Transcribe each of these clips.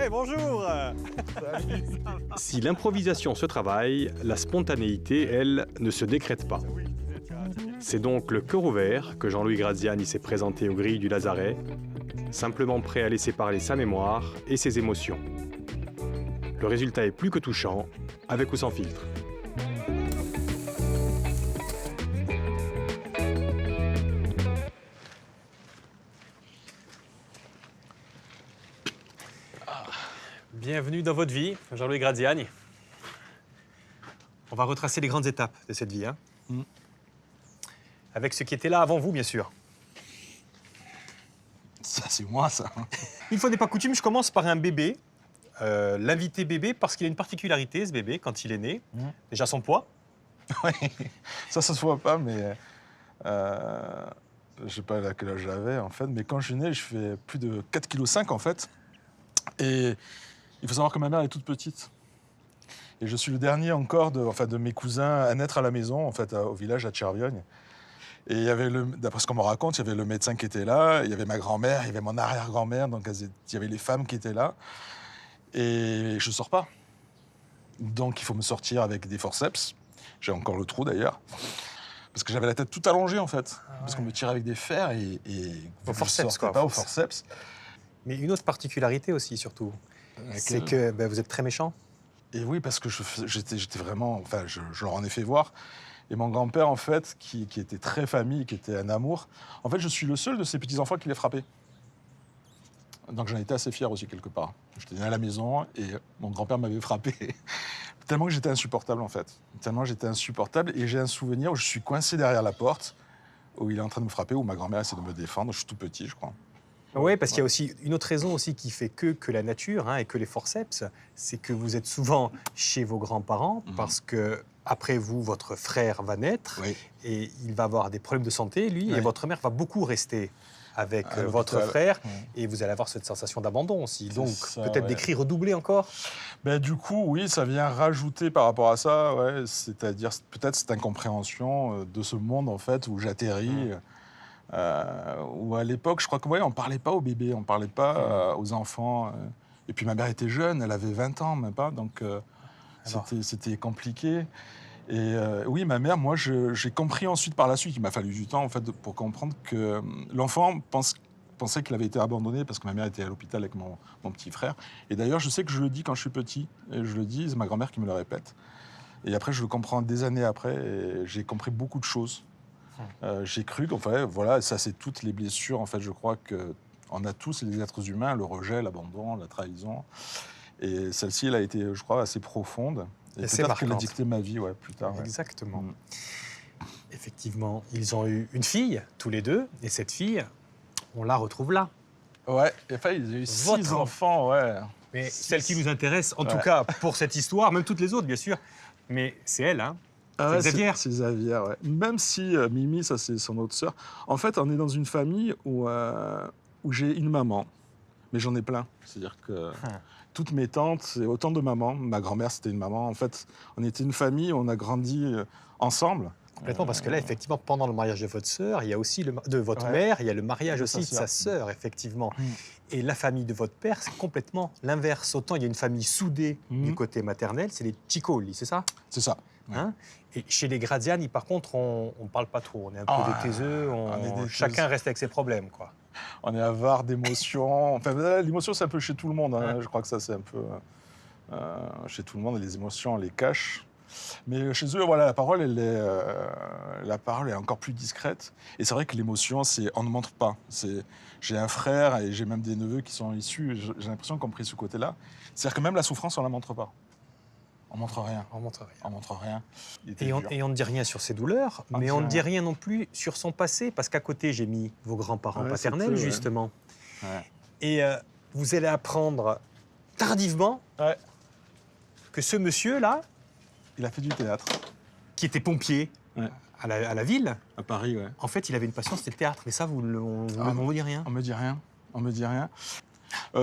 Hey, bonjour. Si l'improvisation se travaille, la spontanéité, elle, ne se décrète pas. C'est donc le cœur ouvert que Jean-Louis Graziani s'est présenté aux grilles du Lazaret, simplement prêt à laisser parler sa mémoire et ses émotions. Le résultat est plus que touchant, avec ou sans filtre. Bienvenue dans votre vie, Jean-Louis Graziani. On va retracer les grandes étapes de cette vie, hein. Avec ce qui était là avant vous, bien sûr. Ça, c'est moi, ça. Une fois n'est pas coutume, je commence par un bébé. L'invité bébé, parce qu'il a une particularité, ce bébé, quand il est né. Déjà son poids. Oui, ça se voit pas, mais je sais pas à quel âge j'avais, en fait. Mais quand je suis né, je fais plus de 4,5 kg, en fait. Et il faut savoir que ma mère est toute petite. Et je suis le dernier encore de mes cousins à naître à la maison, en fait, au village à Tcherviogne. Et il y avait, d'après ce qu'on me raconte, il y avait le médecin qui était là, il y avait ma grand-mère, il y avait mon arrière-grand-mère, donc il y avait les femmes qui étaient là. Et je sors pas. Donc il faut me sortir avec des forceps. J'ai encore le trou d'ailleurs. Parce que j'avais la tête toute allongée en fait. Parce qu'on me tirait avec des fers et Au forceps, quoi. Pas au forceps. Mais une autre particularité aussi, surtout, c'est que vous êtes très méchant. Et oui, parce que j'étais vraiment... Enfin, je leur en ai fait voir. Et mon grand-père, en fait, qui était très famille, qui était un amour, en fait, je suis le seul de ces petits-enfants qui les frappait. Donc j'en étais assez fier aussi, quelque part. J'étais né à la maison et mon grand-père m'avait frappé. Tellement que j'étais insupportable, en fait. Tellement j'étais insupportable. Et j'ai un souvenir où je suis coincé derrière la porte, où il est en train de me frapper, où ma grand-mère essaie de me défendre. Je suis tout petit, je crois. Oui, parce qu'il y a aussi une autre raison aussi qui fait que la nature, hein, et que les forceps, c'est que vous êtes souvent chez vos grands-parents, parce que après vous, votre frère va naître, Oui. et il va avoir des problèmes de santé, lui, Oui. et votre mère va beaucoup rester avec À votre l'hôpital. frère, Oui. et vous allez avoir cette sensation d'abandon aussi. Donc ça, peut-être ouais. des cris redoublés encore. Ben, du coup, oui, ça vient rajouter par rapport à ça, ouais, c'est-à-dire peut-être cette incompréhension de ce monde, en fait, où j'atterris. Où à l'époque, je crois qu'on on parlait pas aux bébés, on parlait pas aux enfants. Et puis ma mère était jeune, elle avait 20 ans, même pas, donc Alors. c'était compliqué. Et oui, ma mère, moi, j'ai compris ensuite par la suite, il m'a fallu du temps en fait pour comprendre que l'enfant pensait qu'il avait été abandonné parce que ma mère était à l'hôpital avec mon petit frère. Et d'ailleurs, je sais que je le dis quand je suis petit, et je le dis, c'est ma grand-mère qui me le répète. Et après, je le comprends des années après, et j'ai compris beaucoup de choses. J'ai cru qu'enfin, voilà, ça c'est toutes les blessures, en fait, je crois qu'on a tous, les êtres humains, le rejet, l'abandon, la trahison. Et celle-ci, elle a été, je crois, assez profonde. Et Assez peut-être qu'elle a marquante. dicté ma vie, ouais, plus tard. Ouais. Exactement. Mm. Effectivement, ils ont eu une fille, tous les deux, et cette fille, on la retrouve là. Ouais, et enfin, ils ont eu 6 Votre enfants, ouais. Mais celle qui nous intéresse, en tout Ouais. cas pour cette histoire, même toutes les autres, bien sûr, mais c'est elle, hein. Ah C'est ouais, Xavier. C'est Xavier, ouais. Même si Mimi, ça c'est son autre sœur. En fait, on est dans une famille où j'ai une maman, mais j'en ai plein. C'est-à-dire que toutes mes tantes, c'est autant de mamans. Ma grand-mère, c'était une maman. En fait, on était une famille, on a grandi ensemble. Complètement, parce que là, effectivement, pendant le mariage de votre sœur, il y a aussi de votre Ouais. mère, il y a le mariage De aussi sa de sa sœur. sœur, effectivement. Mm. Et la famille de votre père, c'est complètement l'inverse. Autant il y a une famille soudée du côté maternel, c'est les Cicoli, c'est ça, C'est ça. Ouais. hein? Et chez les Graziani, par contre, on ne parle pas trop. On est un peu Ah, des taiseux, on est des chacun taiseux. reste avec ses problèmes, quoi. On est avare d'émotions. Enfin, l'émotion, c'est un peu chez tout le monde. Hein. Ouais. Je crois que ça, c'est un peu chez tout le monde. Les émotions, on les cache. Mais chez eux, voilà, la parole est encore plus discrète. Et c'est vrai que l'émotion, on ne montre pas. J'ai un frère et j'ai même des neveux qui sont issus. J'ai l'impression qu'on a pris ce côté-là. C'est-à-dire que même la souffrance, on ne la montre pas. On montre rien. On montre rien. On montre rien. Il était Et dur. on ne dit rien sur ses douleurs, On mais dit on ne dit rien. rien non plus sur son passé, parce qu'à côté, j'ai mis vos grands-parents Ouais, paternels, c'est eux, ouais. justement. Ouais. Et vous allez apprendre tardivement Ouais. que ce monsieur-là, Il a fait du théâtre. qui était pompier Ouais. à la ville, À Paris, ouais. en fait, il avait une passion, c'était le théâtre. Mais ça, on ne vous dit rien. On me dit rien. On me dit rien.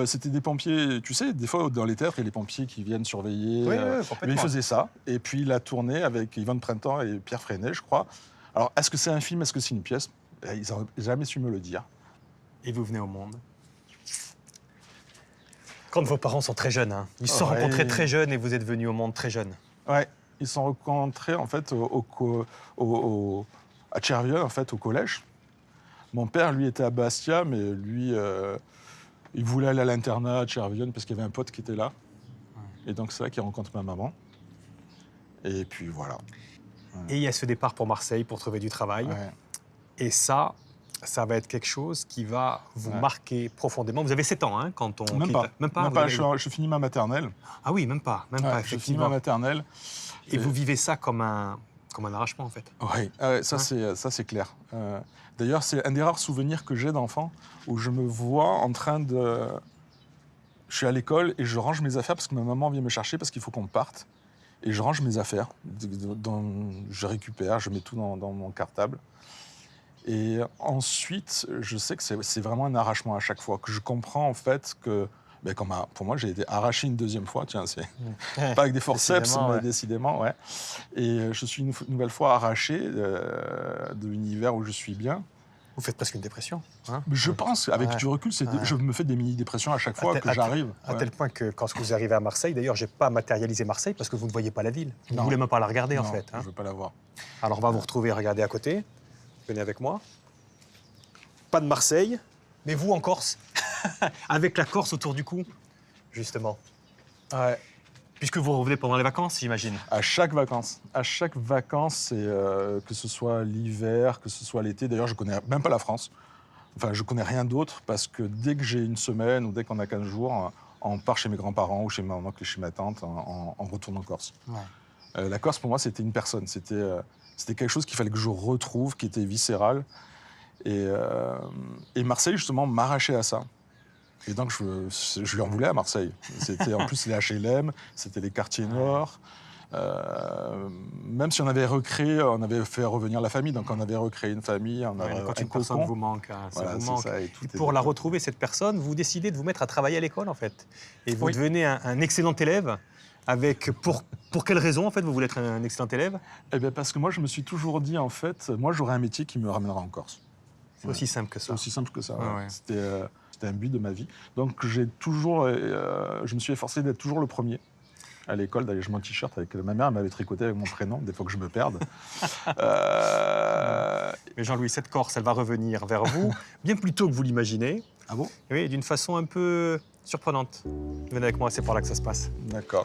C'était des pompiers, tu sais, des fois dans les théâtres, il y a les pompiers qui viennent surveiller. Oui, mais complètement. il faisait ça. Et puis il a tourné avec Yvonne Printemps et Pierre Freinet, je crois. Alors, est-ce que c'est un film, est-ce que c'est une pièce? Ils n'ont jamais su me le dire. Et vous venez au monde. Quand vos parents sont très jeunes, hein. Ils se sont Ouais. rencontrés très jeunes et vous êtes venus au monde très jeune. Ouais, ils se sont rencontrés en fait à Chervillon, en fait, au collège. Mon père, lui, était à Bastia, mais lui, il voulait aller à l'internat à Chervillon parce qu'il y avait un pote qui était là. Et donc, c'est là qu'il rencontre ma maman. Et puis, voilà. Et il y a ce départ pour Marseille pour trouver du travail. Ouais. Et ça va être quelque chose qui va vous Ouais. marquer profondément. Vous avez 7 ans, hein, quand on Même quitte- pas. Même pas, Même vous pas, avez- je finis ma maternelle. Ah oui, même pas, Ouais, je finis effectivement. ma maternelle. Et vous vivez ça comme un arrachement, en fait. Oui, ça, Ouais. c'est clair. D'ailleurs, c'est un des rares souvenirs que j'ai d'enfant où je me vois en train de... Je suis à l'école et je range mes affaires parce que ma maman vient me chercher parce qu'il faut qu'on parte. Et je range mes affaires. Je récupère, je mets tout dans mon cartable. Et ensuite, je sais que c'est vraiment un arrachement à chaque fois, que je comprends en fait que... Ben, pour moi, j'ai été arraché une deuxième fois, tiens, c'est pas avec des forceps, Décidément, mais ouais. décidément, ouais. Et je suis une nouvelle fois arraché de l'univers où je suis bien. Vous faites presque une dépression. Hein. Mais je pense, avec Ouais. du recul, Ouais. je me fais des mini-dépressions à chaque fois tel- que j'arrive. À Ouais. tel point que quand vous arrivez à Marseille, d'ailleurs, j'ai pas matérialisé Marseille parce que vous ne voyez pas la ville. Vous ne Non. voulez même pas la regarder, en Non, fait. Hein. je veux pas la voir. Alors, on va vous retrouver, regardez à côté. Venez avec moi. Pas de Marseille, mais vous en Corse. Avec la Corse autour du cou, justement. Ouais. Puisque vous revenez pendant les vacances, j'imagine. À chaque vacances, que ce soit l'hiver, que ce soit l'été. D'ailleurs, je connais même pas la France. Enfin, je connais rien d'autre parce que dès que j'ai une semaine ou dès qu'on a 15 jours, on part chez mes grands-parents ou chez ma maman, chez ma tante, on retourne en Corse. Ouais. La Corse, pour moi, c'était une personne. C'était quelque chose qu'il fallait que je retrouve, qui était viscéral. Et Marseille, justement, m'arrachait à ça. Et donc, je lui en voulais à Marseille. En plus, les HLM, c'était les quartiers nord. Même si on avait fait revenir la famille. Donc, on avait recréé une famille, on avait Quand un une personne cocon. vous manque, hein, ça Voilà, vous c'est manque. ça, et tout Et est pour la d'accord. retrouver, cette personne, vous décidez de vous mettre à travailler à l'école, en fait. Et vous Oui. devenez un excellent élève. Pour quelle raison, en fait, vous voulez être un excellent élève? Eh bien, parce que moi, je me suis toujours dit, en fait, moi, j'aurais un métier qui me ramènera en Corse. C'est aussi simple que C'est ça. aussi simple que ça. Ouais, ouais. ouais. C'était un but de ma vie. Donc, je me suis efforcé d'être toujours le premier. À l'école, d'ailleurs, je mets un t-shirt avec ma mère, elle m'avait tricoté avec mon prénom, des fois que je me perde. Mais Jean-Louis, cette Corse, elle va revenir vers vous bien plus tôt que vous l'imaginez. Ah bon? Oui, d'une façon un peu surprenante. Venez avec moi, c'est par là que ça se passe. D'accord.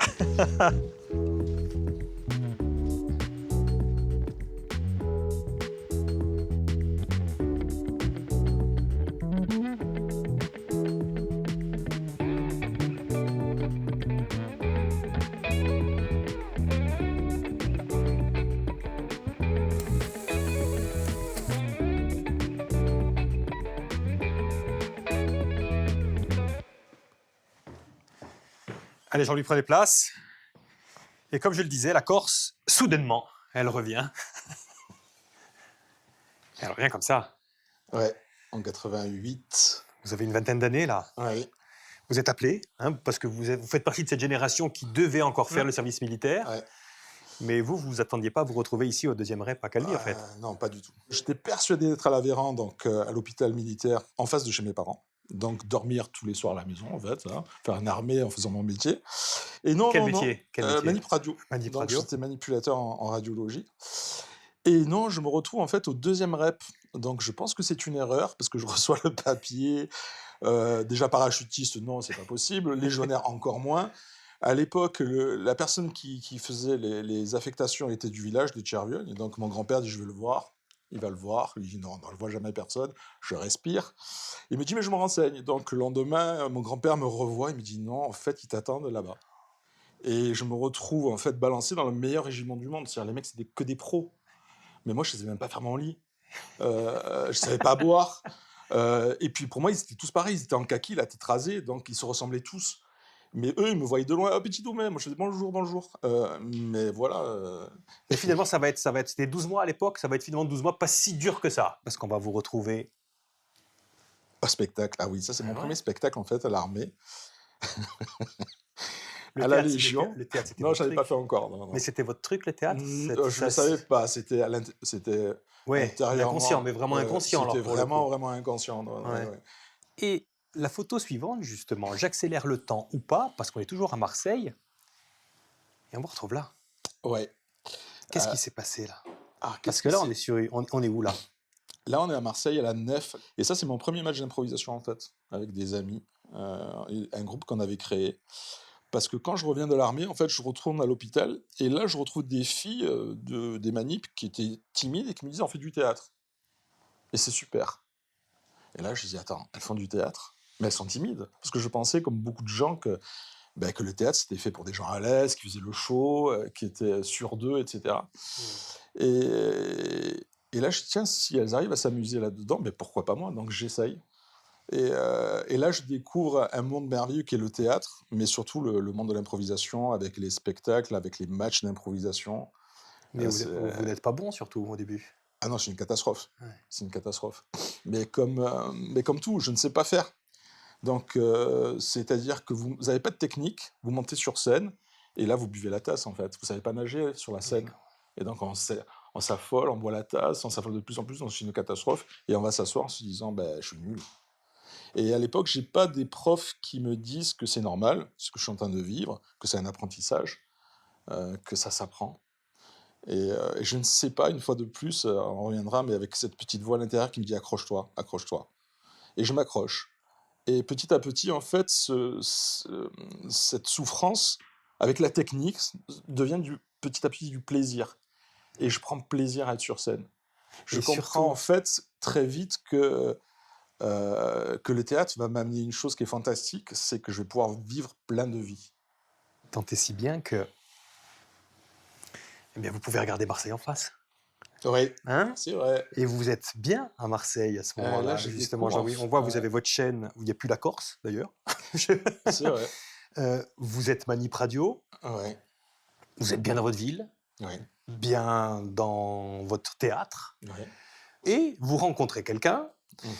Allez, Jean-Louis, prenez place. Et comme je le disais, la Corse, soudainement, elle revient. Elle revient comme ça. Ouais, en 88. Vous avez une vingtaine d'années, là. Ouais. Vous êtes appelé, hein, parce que vous faites partie de cette génération qui devait encore faire le service militaire. Ouais. Mais vous attendiez pas à vous retrouver ici au 2e REP à Calvi, en fait. Non, pas du tout. J'étais persuadé d'être à l'Aveyran, donc à l'hôpital militaire, en face de chez mes parents. Donc dormir tous les soirs à la maison, en fait, hein, faire une armée en faisant mon métier. Et non, Quel non, métier? Quel métier manip radio. Manip Donc radio. j'étais manipulateur en radiologie. Et non, je me retrouve en fait au 2e REP. Donc je pense que c'est une erreur, parce que je reçois le papier. Déjà parachutiste, non, c'est pas possible. Légionnaire, encore moins. À l'époque, la personne qui faisait les affectations était du village de Chervillon. Et donc mon grand-père dit, je vais le voir. Il va le voir. Il dit, non, on ne le voit jamais personne. Je respire. Il me dit, mais je me renseigne. Donc le lendemain, mon grand-père me revoit. Il me dit, non, en fait, ils t'attendent là-bas. Et je me retrouve en fait balancé dans le meilleur régiment du monde. C'est-à-dire les mecs, c'était que des pros. Mais moi, je ne savais même pas faire mon lit. Je ne savais pas boire. Et puis pour moi, ils étaient tous pareils. Ils étaient en kaki, la tête rasée. Donc ils se ressemblaient tous. Mais eux, ils me voyaient de loin. Ah, petit domaine. Moi, je faisais bonjour, bonjour. Mais voilà. Mais finalement, c'était 12 mois à l'époque, ça va être finalement 12 mois pas si dur que ça. Parce qu'on va vous retrouver. Un spectacle. Ah oui, ça, c'est mon ouais. premier spectacle, en fait, à l'armée. Le À la théâtre, Légion. Le théâtre, c'était Non, votre je n'avais truc. pas fait encore. Non, non. Mais c'était votre truc, le théâtre? Je ne savais pas. C'était Ouais, intérieurement. inconscient, mais vraiment inconscient. C'était alors, pour le vraiment, coup. vraiment inconscient. Ouais, Ouais. ouais. Et la photo suivante, justement, j'accélère le temps ou pas, parce qu'on est toujours à Marseille, et on me retrouve là. Ouais. Qu'est-ce Euh, qui s'est passé là? Ah, Parce que là, on est où là? Là, on est à Marseille, à la Nef. Et ça, c'est mon premier match d'improvisation, en fait, avec des amis. Un groupe qu'on avait créé. Parce que quand je reviens de l'armée, en fait, je retourne à l'hôpital. Et là, je retrouve des filles des manips qui étaient timides et qui me disaient, on fait du théâtre. Et c'est super. Et là, je dis, attends, elles font du théâtre, mais elles sont timides. Parce que je pensais, comme beaucoup de gens, que le théâtre, c'était fait pour des gens à l'aise, qui faisaient le show, qui étaient sûrs d'eux, etc. Et là, je dis, tiens, si elles arrivent à s'amuser là-dedans, mais pourquoi pas moi? Donc j'essaye. Et là, je découvre un monde merveilleux qui est le théâtre, mais surtout le monde de l'improvisation, avec les spectacles, avec les matchs d'improvisation. Mais C'est- vous n'êtes pas bon, surtout au début. Ah non, c'est une catastrophe. Ouais. C'est une catastrophe. Mais comme tout, je ne sais pas faire. Donc, c'est-à-dire que vous n'avez pas de technique, vous montez sur scène, et là, vous buvez la tasse, en fait. Vous ne savez pas nager sur la scène. Et donc, on s'affole, on boit la tasse, on s'affole de plus en plus, donc c'est une catastrophe, et on va s'asseoir en se disant, ben, je suis nul. Et à l'époque, j'ai pas des profs qui me disent que c'est normal, ce que je suis en train de vivre, que c'est un apprentissage, que ça s'apprend. Et je ne sais pas, une fois de plus, on reviendra, mais avec cette petite voix à l'intérieur qui me dit accroche-toi, accroche-toi. Et je m'accroche. Et petit à petit, en fait, cette souffrance, avec la technique, devient petit à petit du plaisir. Et je prends plaisir à être sur scène. Je Et comprends surtout- en fait très vite que le théâtre va m'amener une chose qui est fantastique, c'est que je vais pouvoir vivre plein de vies. Tant et si bien que eh bien, vous pouvez regarder Marseille en face. Oui, Hein? c'est vrai. Et vous êtes bien à Marseille à ce moment-là, là, je justement, découvre, Jean-Louis. On voit, vous ouais. avez votre chaîne, où il n'y a plus la Corse, d'ailleurs. C'est vrai. Vous êtes Manip Radio, Ouais, vous êtes bien dans votre ville, ouais, bien dans votre théâtre, ouais. et vous rencontrez quelqu'un, Mhm.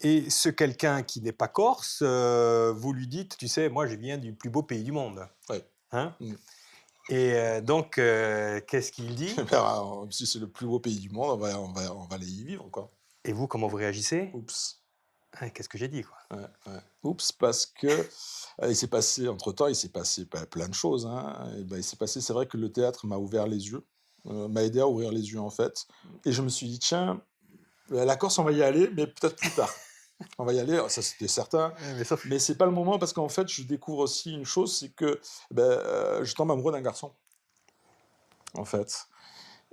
et ce quelqu'un qui n'est pas corse, vous lui dites, tu sais, moi je viens du plus beau pays du monde. Ouais. Hein? Mm. Et donc, qu'est-ce qu'il dit? Ben, si c'est le plus beau pays du monde, on va aller y vivre, quoi. Et vous, comment vous réagissez? Oups. Ah, qu'est-ce que j'ai dit, quoi? Ouais, ouais. Oups, parce que il s'est passé, entre-temps, il s'est passé plein de choses. Hein. Et ben, il s'est passé, c'est vrai que le théâtre m'a ouvert les yeux, m'a aidé à ouvrir les yeux, en fait. Et je me suis dit, tiens, la Corse, on va y aller, mais peut-être plus tard. On va y aller, ça c'était certain. Mais sauf Mais c'est pas le moment parce qu'en fait, je découvre aussi une chose, c'est que je tombe amoureux d'un garçon, en fait.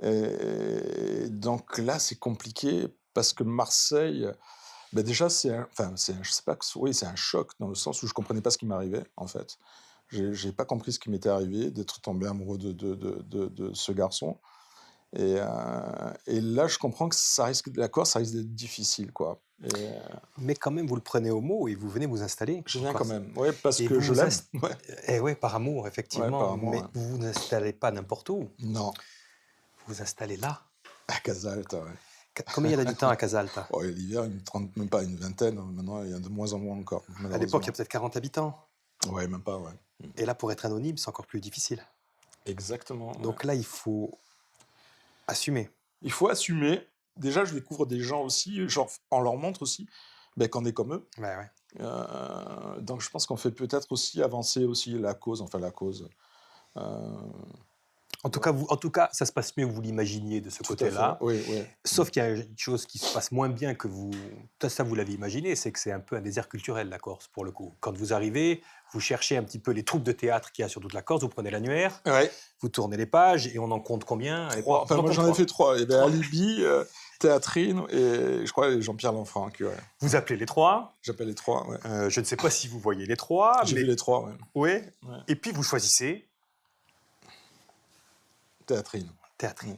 Et donc là, c'est compliqué parce que Marseille, déjà, je sais pas, oui, c'est un choc dans le sens où je comprenais pas ce qui m'arrivait, en fait. J'ai pas compris ce qui m'était arrivé, d'être tombé amoureux de ce garçon. Et là, je comprends que la Corse, ça risque d'être difficile, quoi. Mais quand même, vous le prenez au mot et vous venez vous installer. Je viens en quand Corse. même, ouais, parce Et que vous je vous l'aime. inst- Ouais. Eh oui, par amour, effectivement. Ouais, par amour, mais ouais. vous vous installez pas n'importe où. Non, Vous vous installez là. à Casalta, ouais. Combien il y a d'habitants à Casalta? Oh, et l'hiver, même pas une vingtaine, maintenant il y a de moins en moins encore, À l'époque, il y malheureusement. a peut-être 40 habitants. Ouais, même pas, ouais. Et là, pour être anonyme, c'est encore plus difficile. Exactement. Ouais. Donc là, il faut assumer. Il faut assumer. Déjà, je découvre des gens aussi, genre, on leur montre aussi qu'on est comme eux. Ouais, ouais. Donc je pense qu'on fait peut-être aussi avancer aussi la cause. Euh, En tout cas, ça se passe mieux que vous l'imaginiez de ce tout à côté-là. fait. Oui, oui. Sauf qu'il y a une chose qui se passe moins bien que vous. Ça, vous l'avez imaginé, c'est que c'est un peu un désert culturel, la Corse, pour le coup. Quand vous arrivez, vous cherchez un petit peu les troupes de théâtre qu'il y a sur toute la Corse, vous prenez l'annuaire, Ouais. vous tournez les pages, et on en compte combien? Trois. Enfin, moi j'en ai fait 3. Il y avait Alibi, Théâtrine et je crois Jean-Pierre Lanfranc. Ouais. Vous appelez les 3. J'appelle les 3. Ouais. Je ne sais pas si vous voyez les 3. J'ai vu les 3. Ouais. Ouais. Ouais. Et puis vous choisissez Théâtrine. Théâtrine.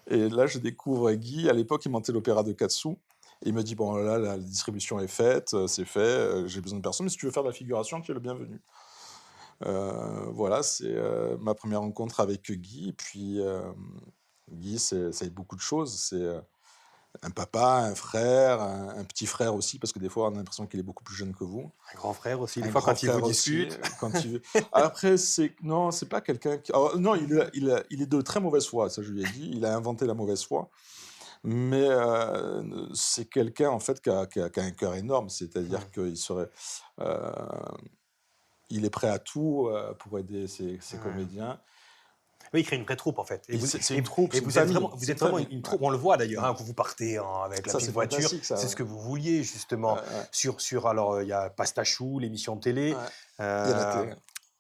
Et là, je découvre Guy. À l'époque, il montait l'opéra de Katsu. Et il me dit, bon, là, la distribution est faite, c'est fait, j'ai besoin de personne, mais si tu veux faire de la figuration, tu es le bienvenu. Voilà, c'est ma première rencontre avec Guy. Et puis, Guy, ça a été beaucoup de choses. C'est un papa, un frère, un petit frère aussi, parce que des fois, on a l'impression qu'il est beaucoup plus jeune que vous. Un grand frère aussi, des Un fois grand quand il vous frère aussi, dispute. Après, non, c'est pas quelqu'un qui... Alors, non, il est de très mauvaise foi, ça je lui ai dit. Il a inventé la mauvaise foi. Mais c'est quelqu'un, en fait, qui a un cœur énorme. C'est-à-dire qu'il serait... euh, il est prêt à tout pour aider ses comédiens. Oui, il crée une vraie troupe en fait. C'est une troupe, c'est une Vous êtes famille. vraiment, C'est vous êtes une vraiment famille. une troupe. Ouais. On le voit d'ailleurs, Ouais. hein, que vous partez avec la Ça, petite c'est voiture. fantastique, ça. C'est ce que vous vouliez justement. Alors il y a Pastachou, l'émission de télé. Ouais. Il y a la Euh, télé.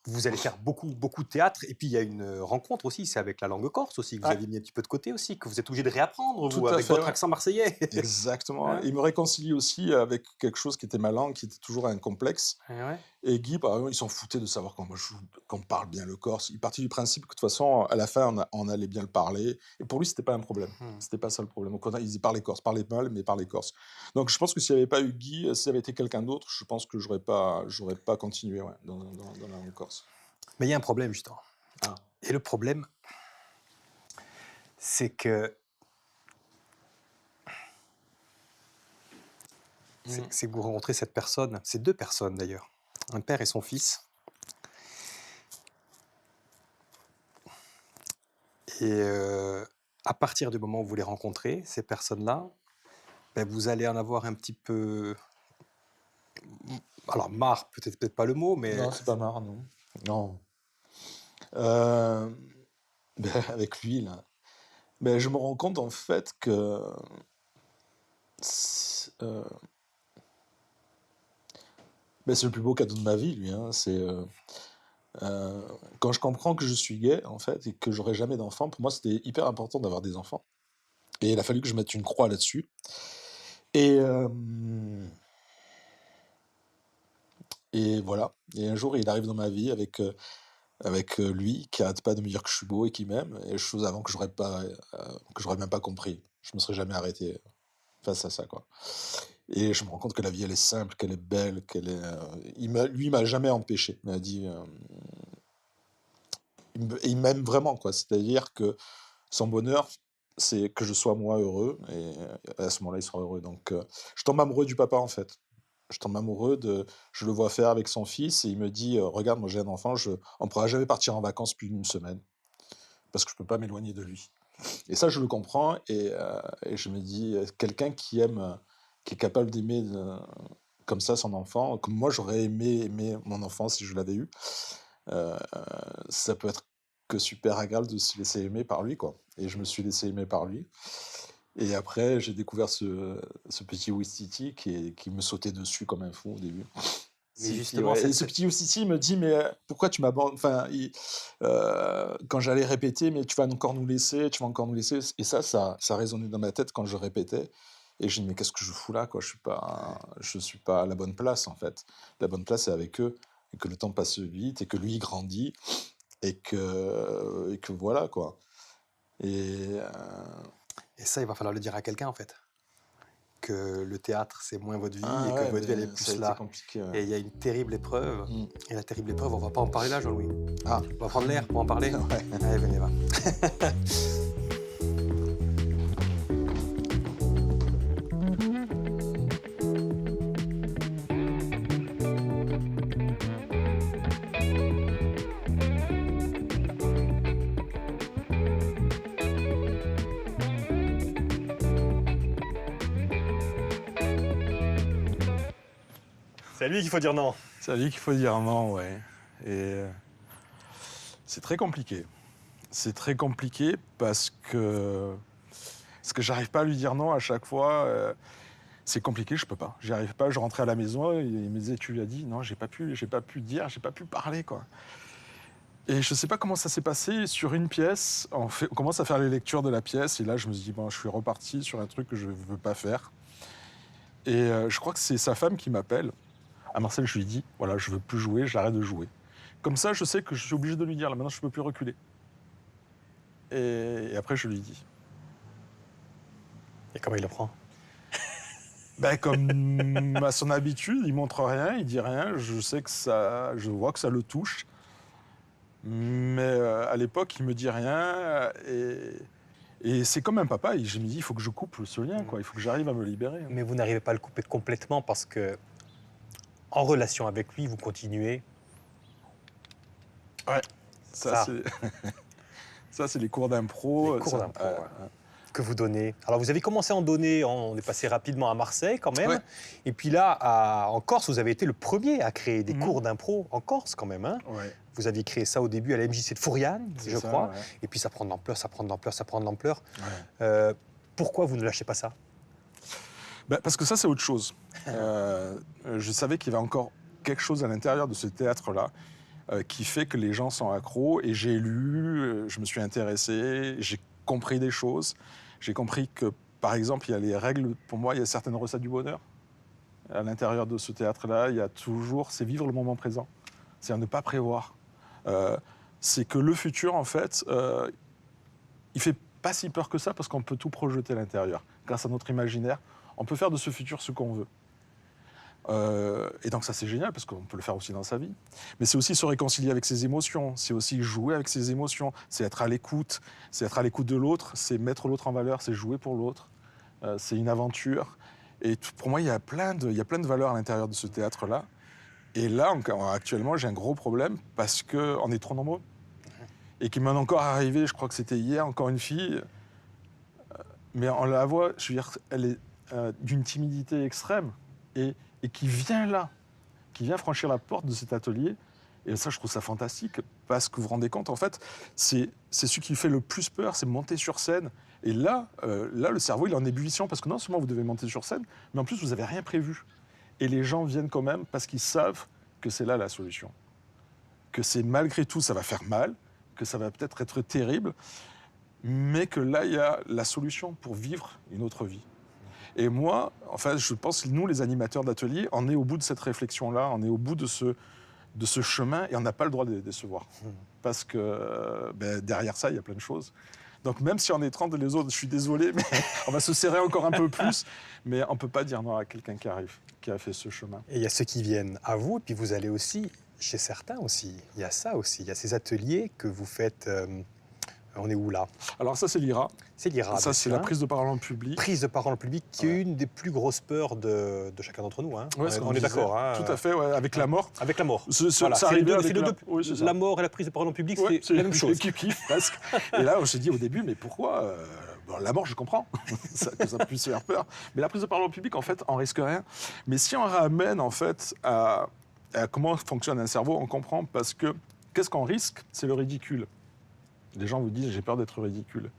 Vous allez faire beaucoup de théâtre. Et puis il y a une rencontre aussi, c'est avec la langue corse aussi, que vous Ouais. aviez mis un petit peu de côté aussi, que vous êtes obligé de réapprendre, Tout vous, à avec fait, votre ouais. accent marseillais. Exactement. Hein. Il me réconcilie aussi avec quelque chose qui était ma langue, qui était toujours un complexe. Ouais. Et Guy, par exemple, il s'en foutait de savoir qu'on parle bien le corse. Il partit du principe que de toute façon, à la fin, on allait bien le parler. Et pour lui, c'était pas un problème. C'était pas ça le problème. Donc, il parlait corse, parlait mal, mais parlait corse. Donc, je pense que s'il n'y avait pas eu Guy, s'il avait été quelqu'un d'autre, je pense que j'aurais pas continué dans la langue corse. Mais il y a un problème justement. Ah. Et le problème, c'est que c'est que vous rencontrez cette personne, ces deux personnes d'ailleurs, un père et son fils. Et à partir du moment où vous les rencontrez, ces personnes-là, ben, vous allez en avoir un petit peu... Alors, marre, peut-être pas le mot, mais... Non, c'est pas marrant, non. Non. Avec lui, là. Mais je me rends compte, en fait, que... c'est le plus beau cadeau de ma vie, lui. Hein. Quand je comprends que je suis gay, en fait, et que j'aurai jamais d'enfants, pour moi, c'était hyper important d'avoir des enfants. Et il a fallu que je mette une croix là-dessus. Et voilà. Et un jour, il arrive dans ma vie avec lui, qui arrête pas de me dire que je suis beau et qui m'aime, et chose avant que j'aurais même pas compris. Je me serais jamais arrêté face à ça, quoi. Et je me rends compte que la vie, elle est simple, qu'elle est belle, lui, il m'a jamais empêché. Il m'a dit... il m'aime vraiment, quoi. C'est-à-dire que son bonheur, c'est que je sois moi heureux, et à ce moment-là, il sera heureux. Donc, je tombe amoureux du papa, en fait. Je tombe amoureux je le vois faire avec son fils, et il me dit, regarde, moi j'ai un enfant, on ne pourra jamais partir en vacances plus d'une semaine, parce que je ne peux pas m'éloigner de lui. Et ça, je le comprends, et je me dis, quelqu'un qui aime, qui est capable d'aimer comme ça son enfant, comme moi j'aurais aimé mon enfant si je l'avais eu, ça peut être que super agréable de se laisser aimer par lui, quoi. Et je me suis laissé aimer par lui. Et après, j'ai découvert ce petit Ouistiti qui me sautait dessus comme un fou au début. Mais justement, Et ce petit Ouistiti me dit, mais pourquoi tu m'abandonnes? Enfin, quand j'allais répéter, mais tu vas encore nous laisser, tu vas encore nous laisser. Et ça résonnait dans ma tête quand je répétais. Et je dis, mais qu'est-ce que je fous là, quoi? Je suis pas à la bonne place, en fait. La bonne place, c'est avec eux. Et que le temps passe vite, et que lui, il grandit, et que voilà, quoi. Et ça, il va falloir le dire à quelqu'un, en fait. Que le théâtre, c'est moins votre vie, et ouais, que votre vie, elle est ça a plus été là. compliqué. Et il y a une terrible épreuve. Et la terrible épreuve, on va pas en parler là, Jean-Louis. Ah. On va prendre l'air pour en parler. Ouais. Allez, venez, va. C'est à lui qu'il faut dire non. C'est à lui qu'il faut dire non, ouais. Et c'est très compliqué. C'est très compliqué parce que j'arrive pas à lui dire non à chaque fois. C'est compliqué, je peux pas. J'y arrive pas. Je rentrais à la maison et il me disait, tu lui as dit? Non, j'ai pas pu dire, j'ai pas pu parler, quoi. Et je sais pas comment ça s'est passé. Sur une pièce, on commence à faire les lectures de la pièce, et là, je me suis dit, bon, je suis reparti sur un truc que je veux pas faire. Et je crois que c'est sa femme qui m'appelle. À Marcel, je lui dis, voilà, je veux plus jouer, j'arrête de jouer. Comme ça, je sais que je suis obligé de lui dire, là, maintenant, je peux plus reculer. Et après, je lui dis. Et comment il le prend? Comme à son habitude, il montre rien, il dit rien. Je vois que ça le touche. Mais à l'époque, il me dit rien. Et c'est comme un papa. Et je me dis, il faut que je coupe ce lien, quoi. Il faut que j'arrive à me libérer. Mais vous n'arrivez pas à le couper complètement parce que, en relation avec lui, vous continuez. Ouais. Ça. C'est ça, c'est les cours d'impro. Les cours d'impro, ouais. que vous donnez? Alors, vous avez commencé à en donner, on est passé rapidement à Marseille quand même. Ouais. Et puis là, en Corse, vous avez été le premier à créer des Mhm. cours d'impro en Corse quand même. Hein. Ouais. Vous aviez créé ça au début à la MJC de Fouriane, C'est je ça, crois. ouais. Et puis ça prend de l'ampleur, ça prend de l'ampleur, ça prend de l'ampleur. Ouais. Pourquoi vous ne lâchez pas ça? Ben, parce que ça, c'est autre chose. Je savais qu'il y avait encore quelque chose à l'intérieur de ce théâtre-là qui fait que les gens sont accros. Et j'ai lu, je me suis intéressé, j'ai compris des choses. J'ai compris que, par exemple, il y a les règles, pour moi, il y a certaines recettes du bonheur. À l'intérieur de ce théâtre-là, il y a toujours, c'est vivre le moment présent. C'est à ne pas prévoir. C'est que le futur, en fait, il fait pas si peur que ça parce qu'on peut tout projeter à l'intérieur. Grâce à notre imaginaire, on peut faire de ce futur ce qu'on veut. Et donc ça, c'est génial parce qu'on peut le faire aussi dans sa vie. Mais c'est aussi se réconcilier avec ses émotions, c'est aussi jouer avec ses émotions, c'est être à l'écoute de l'autre, c'est mettre l'autre en valeur, c'est jouer pour l'autre, c'est une aventure. Et pour moi, il y a plein de valeurs à l'intérieur de ce théâtre-là. Et là, actuellement, j'ai un gros problème parce qu'on est trop nombreux. Et qu'il m'en est encore arrivé, je crois que c'était hier, encore une fille, mais on la voit, je veux dire, elle est d'une timidité extrême et qui vient là, qui vient franchir la porte de cet atelier. Et ça, je trouve ça fantastique parce que vous vous rendez compte, en fait, c'est ce qui fait le plus peur, c'est monter sur scène. Et là, le cerveau, il est en ébullition parce que non seulement vous devez monter sur scène, mais en plus, vous n'avez rien prévu. Et les gens viennent quand même parce qu'ils savent que c'est là la solution. Que c'est malgré tout, ça va faire mal, que ça va peut-être être terrible, mais que là, il y a la solution pour vivre une autre vie. Et moi, en fait, je pense que nous, les animateurs d'atelier, on est au bout de cette réflexion-là, on est au bout de ce chemin, et on n'a pas le droit de les décevoir. Parce que derrière ça, il y a plein de choses. Donc même si on est 30 les autres, je suis désolé, mais on va se serrer encore un peu plus, mais on ne peut pas dire non à quelqu'un qui arrive, qui a fait ce chemin. Et il y a ceux qui viennent à vous, et puis vous allez aussi chez certains aussi. Il y a ça aussi, il y a ces ateliers que vous faites... on est où là? Alors ça, c'est l'IRA. C'est l'IRA. Ça, c'est la prise de parole en public. Prise de parole en public, qui est une des plus grosses peurs de chacun d'entre nous. Hein. Ouais, on est d'accord. Hein. Tout à fait, ouais, avec la mort. Avec la mort. Ça c'est arrivait les deux, avec oui, c'est la mort et la prise de parole en public, ouais, c'est la même chose. Kiff, presque. Et là, on s'est dit au début, mais pourquoi bon, la mort, je comprends, que ça puisse faire peur. Mais la prise de parole en public, en fait, on risque rien. Mais si on ramène, en fait, à comment fonctionne un cerveau, on comprend parce que qu'est-ce qu'on risque? C'est le ridicule. Les gens vous disent, j'ai peur d'être ridicule.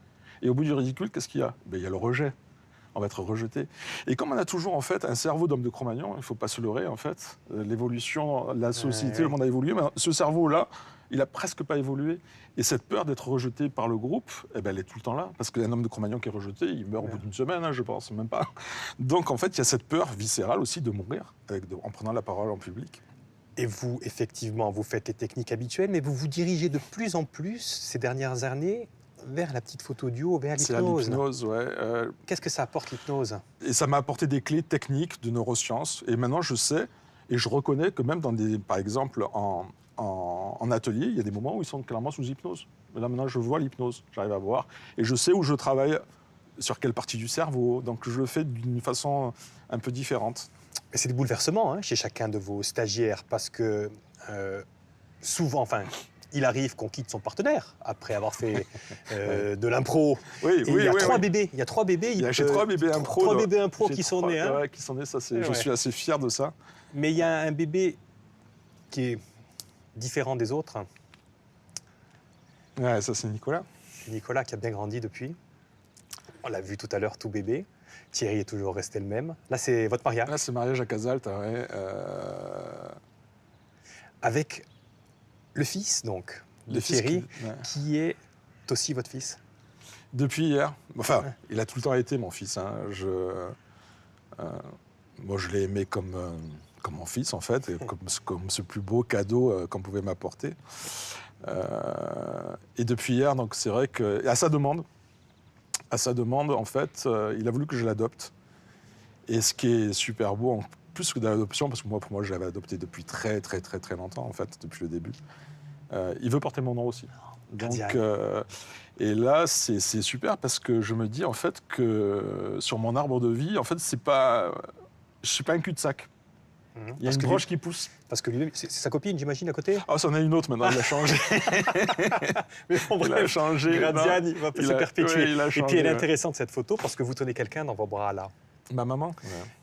Et au bout du ridicule, qu'est-ce qu'il y a? Il y a le rejet. On va être rejeté. Et comme on a toujours, en fait, un cerveau d'homme de Cro-Magnon, il ne faut pas se leurrer, en fait, l'évolution, la société, le monde a évolué, mais ce cerveau-là, il n'a presque pas évolué. Et cette peur d'être rejeté par le groupe, elle est tout le temps là. Parce qu'un homme de Cro-Magnon qui est rejeté, il meurt au bout d'une semaine, hein, je pense, même pas. Donc, en fait, il y a cette peur viscérale aussi de mourir en prenant la parole en public. Et vous, effectivement, vous faites les techniques habituelles, mais vous vous dirigez de plus en plus, ces dernières années, vers la petite photo audio, vers l'hypnose. C'est l'hypnose, ouais. Qu'est-ce que ça apporte, l'hypnose? Et ça m'a apporté des clés techniques de neurosciences. Et maintenant, je sais, et je reconnais que même par exemple, en atelier, il y a des moments où ils sont clairement sous hypnose. Mais là, maintenant, je vois l'hypnose, j'arrive à voir. Et je sais où je travaille, sur quelle partie du cerveau. Donc, je le fais d'une façon un peu différente. Et c'est des bouleversements chez chacun de vos stagiaires, parce que souvent, il arrive qu'on quitte son partenaire après avoir fait de l'impro. Oui, il y a trois bébés. Il y a trois bébés. J'ai 3 bébés impro. 3 bébés impro qui sont nés. Ouais, qui sont nés, ça, je suis assez fier de ça. Mais il y a un bébé qui est différent des autres. Ouais, ça, c'est Nicolas. C'est Nicolas qui a bien grandi depuis. On l'a vu tout à l'heure, tout bébé. Thierry est toujours resté le même. Là, c'est votre mariage. Là, c'est mariage à Casalte, ouais. Avec le fils, donc, de Thierry, qui est aussi votre fils. Depuis hier. Enfin, il a tout le temps été mon fils. Hein. Moi, je l'ai aimé comme mon fils, en fait, et comme ce plus beau cadeau qu'on pouvait m'apporter. Et depuis hier, donc, c'est vrai que... À sa demande, en fait, il a voulu que je l'adopte. Et ce qui est super beau, en plus que de l'adoption, parce que pour moi, je l'avais adopté depuis très, très, très, très longtemps, en fait, depuis le début. Il veut porter mon nom aussi. Donc, et là, c'est super parce que je me dis, en fait, que sur mon arbre de vie, en fait, je ne suis pas un cul-de-sac. Il y a une broche qui pousse. Parce que lui, c'est sa copine, j'imagine, à côté. Ah, c'en a une autre maintenant, il a changé. Mais bon, Il a changé. Graziani va se perpétuer. Ouais, il a Et puis changé, elle est ouais. intéressante cette photo parce que vous tenez quelqu'un dans vos bras là, Ma maman.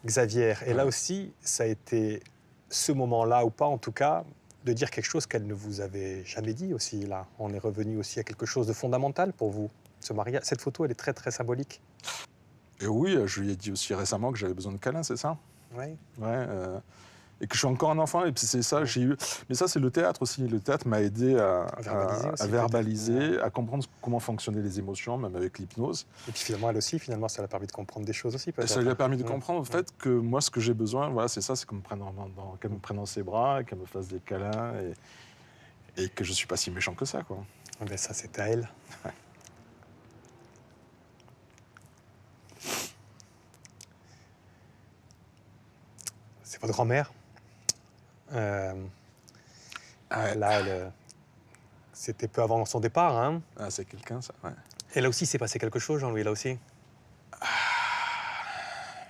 Xavier. Et là Ouais. aussi, ça a été ce moment-là, ou pas en tout cas, de dire quelque chose qu'elle ne vous avait jamais dit aussi. Là, on est revenu aussi à quelque chose de fondamental pour vous. Ce mariage, cette photo, elle est très très symbolique. Et oui, je lui ai dit aussi récemment que j'avais besoin de câlins, c'est ça? Oui. Ouais. Et que je suis encore un enfant. Et puis c'est ça, j'ai eu. Mais ça, c'est le théâtre aussi. Le théâtre m'a aidé Verbaliser aussi, à verbaliser, peut-être. à comprendre comment fonctionnaient les émotions, même avec l'hypnose. Et puis finalement, elle aussi, finalement, ça l'a permis de comprendre des choses aussi, Et peut-être. ça lui a permis de Ouais. comprendre, en fait, que moi, ce que j'ai besoin, voilà, c'est ça, c'est qu'elle me prenne dans ses bras, qu'elle me fasse des câlins, et que je suis pas si méchant que ça, quoi. Ben ça, c'est à elle. C'est votre grand-mère. Là, c'était peu avant son départ. Hein. Ah, c'est quelqu'un, ça, ouais. Et là aussi, il s'est passé quelque chose, Jean-Louis, là aussi.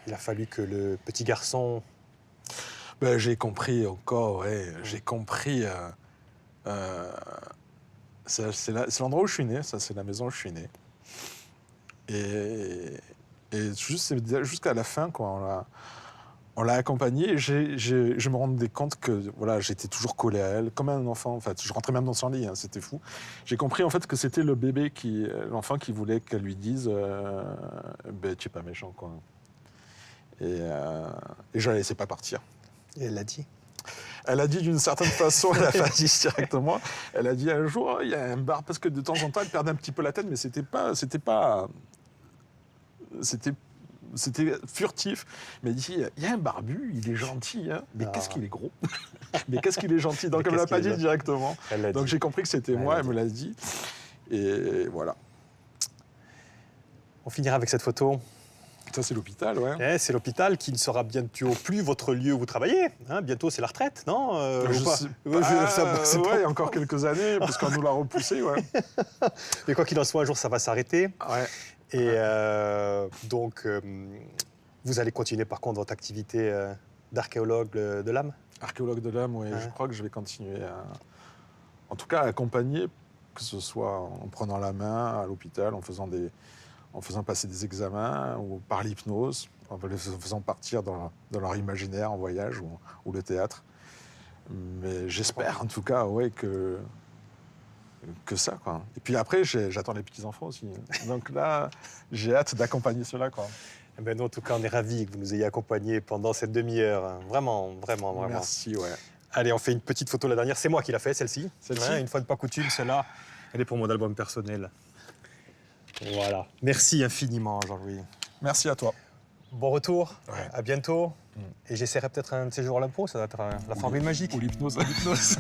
Il a fallu que le petit garçon... Ben, j'ai compris encore, ouais, j'ai compris. C'est l'endroit où je suis né, ça, c'est la maison où je suis né. Et jusqu'à la fin, quoi, on l'a accompagnée et je me rendais compte que voilà, j'étais toujours collé à elle, comme un enfant. En fait. Je rentrais même dans son lit, hein, c'était fou. J'ai compris en fait que c'était le bébé, l'enfant qui voulait qu'elle lui dise ben, tu es pas méchant, quoi. Et je la laissais pas partir. Et elle l'a dit. Elle a dit d'une certaine façon, elle a pas dit directement. Elle a dit un jour, il y a un bar, parce que de temps en temps, elle perdait un petit peu la tête, mais c'était furtif. Mais elle dit, il y a un barbu, il est gentil, hein. Mais qu'est-ce qu'il est gros. Mais qu'est-ce qu'il est gentil. Donc Mais elle ne l'a qu'est-ce pas qu'il est dit gentil. directement. Elle l'a Donc dit. j'ai compris que c'était Elle moi, l'a elle me l'a dit. Et voilà. On finira avec cette photo. Ça, c'est l'hôpital, ouais. Eh, c'est l'hôpital qui ne sera bientôt plus votre lieu où vous travaillez. Hein, bientôt, c'est la retraite, non Je ou pas sais Ouais, c'est ouais, pas- il y a encore quelques années, parce qu'on nous l'a repoussé, ouais. Mais quoi qu'il en soit, un jour, ça va s'arrêter. Ouais. Et donc, vous allez continuer par contre votre activité d'archéologue de l'âme. Archéologue de l'âme, oui. Ouais. Je crois que je vais continuer en tout cas, à accompagner, que ce soit en prenant la main à l'hôpital, en faisant passer des examens, ou par l'hypnose, en les faisant partir dans leur imaginaire en voyage ou le théâtre. Mais j'espère en tout cas, ouais, que ça, quoi. Et puis après, j'attends les petits-enfants aussi. Donc là, j'ai hâte d'accompagner ceux-là, quoi. Eh ben, nous, en tout cas, on est ravis que vous nous ayez accompagnés pendant cette demi-heure. Hein. Vraiment, vraiment, vraiment. Merci, ouais. Allez, on fait une petite photo, la dernière. C'est moi qui l'a fait, celle-ci. Celle-ci Une fois de pas coutume, celle-là, elle est pour mon album personnel. Voilà. Merci infiniment, Jean-Louis. Merci à toi. Bon retour, Ouais. à bientôt. Et j'essaierai peut-être un de ces jours à l'impro, ça va être la formule magique. Ou l'hypnose. L'hypnose.